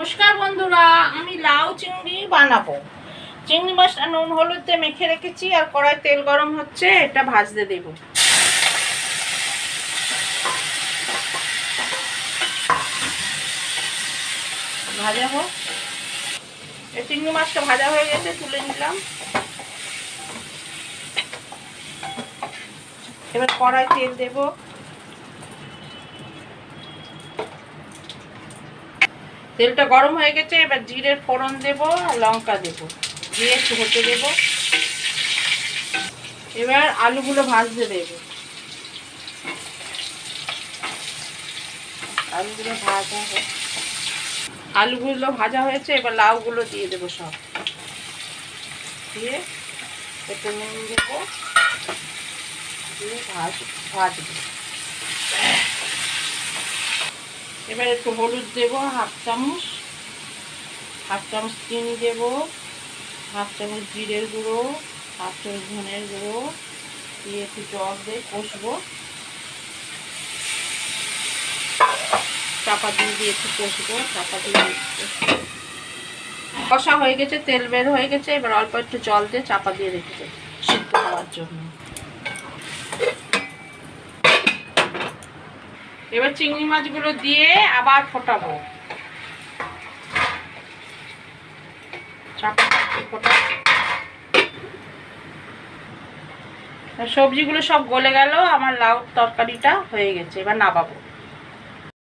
নমস্কার বন্ধুরা, আমি লাউ চিংড়ি বানাবো। চিংড়ি মাছটা নুন হলুদ দিয়ে মেখে রেখেছি আর কড়াই তেল গরম হচ্ছে, এটা ভাজতে দেব। ভাজা হোক। এই চিংড়ি মাছটা ভাজা হয়ে গেছে, তুলে নিলাম। এবার কড়াই তেল দেব। তেলটা গরম হয়ে গেছে, এবার জিরের ফোড়ন দেব আর লঙ্কা দেব, দিয়ে একটু হতে দেব। এবার আলুগুলো ভাজতে দেব। আলুগুলো ভাজা হয়েছে, এবার লাউগুলো দিয়ে দেবো সব, দিয়ে একটু নুন দেবো, দিয়ে ভাজবো। এবার একটু হলুদ দেবো হাফ চামচ চিনি দেবো, হাফ চামচ জিরের গুঁড়ো, হাফ চামচ ধনের গুঁড়ো দিয়ে একটু জল দিয়ে কষবো। চাপা দিয়ে একটু কষবো, চাপা দিয়ে কষা হয়ে গেছে, তেল বের হয়ে গেছে। এবার অল্প একটু জল দিয়ে চাপা দিয়ে রেখে দেবো সিদ্ধ হওয়ার জন্য। এবার চিংড়ি মাছগুলো দিয়ে আবার ফোটাবো, সবজিগুলো সব গলে গেল, আমার লাউ তরকারিটা হয়ে গেছে। এবার নামাবো।